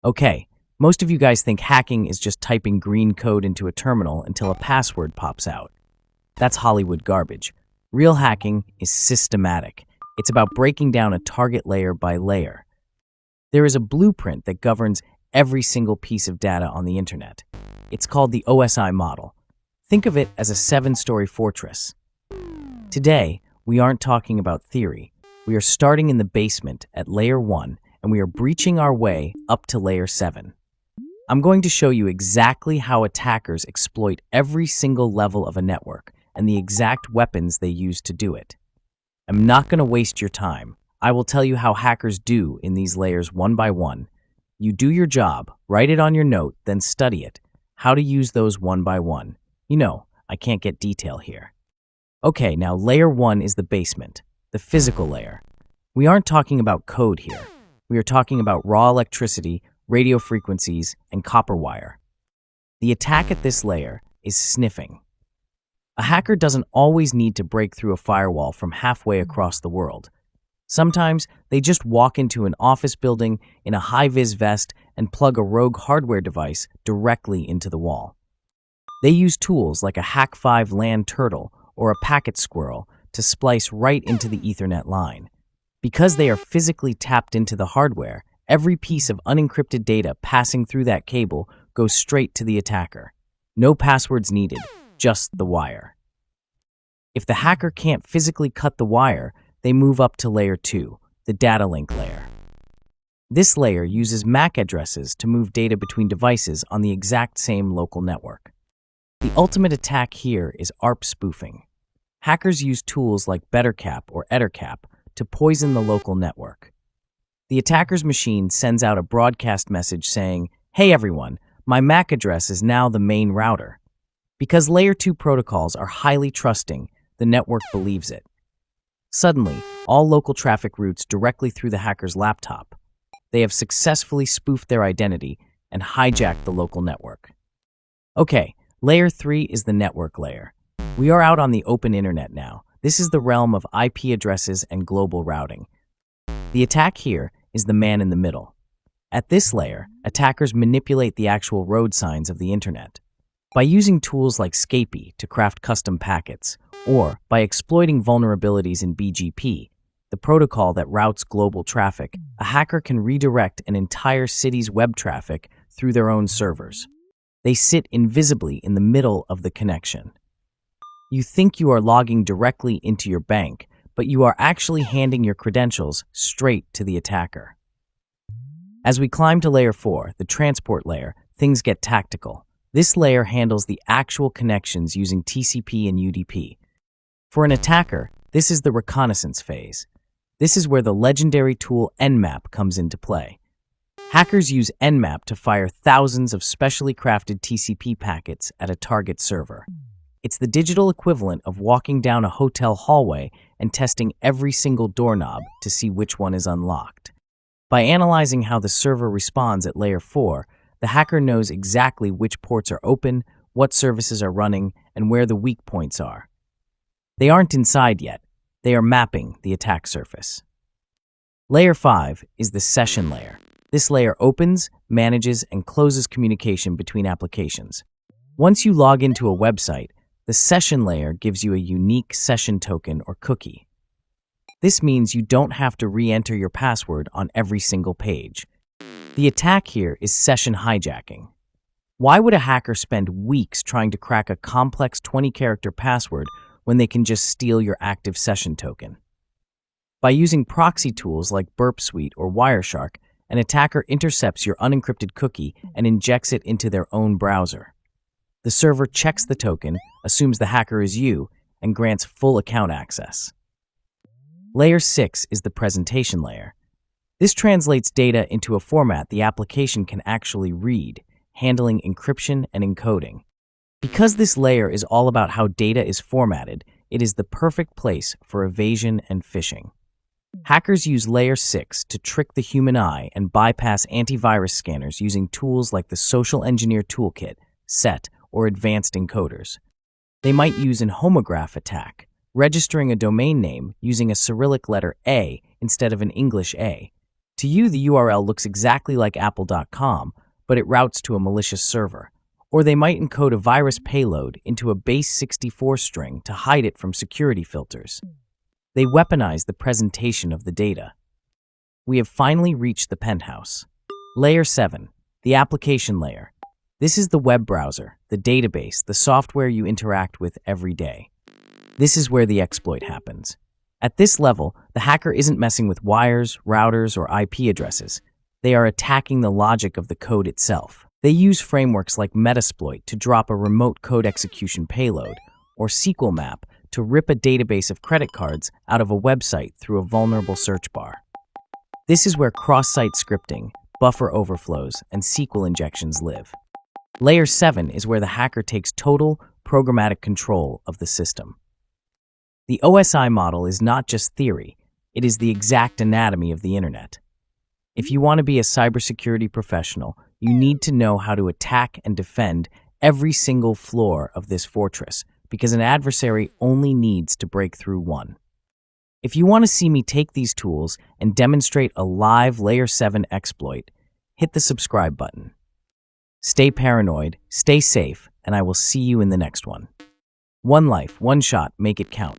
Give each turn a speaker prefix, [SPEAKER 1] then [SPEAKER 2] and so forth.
[SPEAKER 1] Okay, most of you guys think hacking is just typing green code into a terminal until a password pops out. That's Hollywood garbage. Real hacking is systematic. It's about breaking down a target layer by layer. There is a blueprint that governs every single piece of data on the internet. It's called the OSI model. Think of it as a 7-story fortress. Today, we aren't talking about theory. We are starting in the basement at layer 1, and we are breaching our way up to layer 7. I'm going to show you exactly how attackers exploit every single level of a network and the exact weapons they use to do it. I'm not going to waste your time. I will tell you how hackers do in these layers one by one. You do your job, write it on your note, then study it. How to use those one by one. You know, I can't get detail here. Okay, now layer 1 is the basement, the physical layer. We aren't talking about code here. We are talking about raw electricity, radio frequencies, and copper wire. The attack at this layer is sniffing. A hacker doesn't always need to break through a firewall from halfway across the world. Sometimes they just walk into an office building in a high-vis vest and plug a rogue hardware device directly into the wall. They use tools like a Hack5 LAN turtle or a packet squirrel to splice right into the Ethernet line. Because they are physically tapped into the hardware, every piece of unencrypted data passing through that cable goes straight to the attacker. No passwords needed, just the wire. If the hacker can't physically cut the wire, they move up to layer 2, the data link layer. This layer uses MAC addresses to move data between devices on the exact same local network. The ultimate attack here is ARP spoofing. Hackers use tools like BetterCap or EtherCap to poison the local network. The attacker's machine sends out a broadcast message saying, "Hey everyone, my MAC address is now the main router." Because layer 2 protocols are highly trusting, the network believes it. Suddenly, all local traffic routes directly through the hacker's laptop. They have successfully spoofed their identity and hijacked the local network. Okay, layer 3 is the network layer. We are out on the open internet now. This is the realm of IP addresses and global routing. The attack here is the man in the middle. At this layer, attackers manipulate the actual road signs of the internet. By using tools like Scapy to craft custom packets, or by exploiting vulnerabilities in BGP, the protocol that routes global traffic, a hacker can redirect an entire city's web traffic through their own servers. They sit invisibly in the middle of the connection. You think you are logging directly into your bank, but you are actually handing your credentials straight to the attacker. As we climb to layer 4, the transport layer, things get tactical. This layer handles the actual connections using TCP and UDP. For an attacker, this is the reconnaissance phase. This is where the legendary tool Nmap comes into play. Hackers use Nmap to fire thousands of specially crafted TCP packets at a target server. It's the digital equivalent of walking down a hotel hallway and testing every single doorknob to see which one is unlocked. By analyzing how the server responds at layer 4, the hacker knows exactly which ports are open, what services are running, and where the weak points are. They aren't inside yet. They are mapping the attack surface. Layer 5 is the session layer. This layer opens, manages, and closes communication between applications. Once you log into a website, the session layer gives you a unique session token or cookie. This means you don't have to re-enter your password on every single page. The attack here is session hijacking. Why would a hacker spend weeks trying to crack a complex 20-character password when they can just steal your active session token? By using proxy tools like Burp Suite or Wireshark, an attacker intercepts your unencrypted cookie and injects it into their own browser. The server checks the token, assumes the hacker is you, and grants full account access. Layer 6 is the presentation layer. This translates data into a format the application can actually read, handling encryption and encoding. Because this layer is all about how data is formatted, it is the perfect place for evasion and phishing. Hackers use Layer 6 to trick the human eye and bypass antivirus scanners using tools like the Social Engineer Toolkit, SET, or advanced encoders. They might use an homograph attack, registering a domain name using a Cyrillic letter A instead of an English A. To you, the URL looks exactly like apple.com, but it routes to a malicious server. Or they might encode a virus payload into a base 64 string to hide it from security filters. They weaponize the presentation of the data. We have finally reached the penthouse. Layer 7, the application layer. This is the web browser, the database, the software you interact with every day. This is where the exploit happens. At this level, the hacker isn't messing with wires, routers, or IP addresses. They are attacking the logic of the code itself. They use frameworks like Metasploit to drop a remote code execution payload, or SQL map to rip a database of credit cards out of a website through a vulnerable search bar. This is where cross-site scripting, buffer overflows, and SQL injections live. Layer 7 is where the hacker takes total, programmatic control of the system. The OSI model is not just theory, it is the exact anatomy of the internet. If you want to be a cybersecurity professional, you need to know how to attack and defend every single floor of this fortress, because an adversary only needs to break through one. If you want to see me take these tools and demonstrate a live Layer 7 exploit, hit the subscribe button. Stay paranoid, stay safe, and I will see you in the next one. One life, one shot, make it count.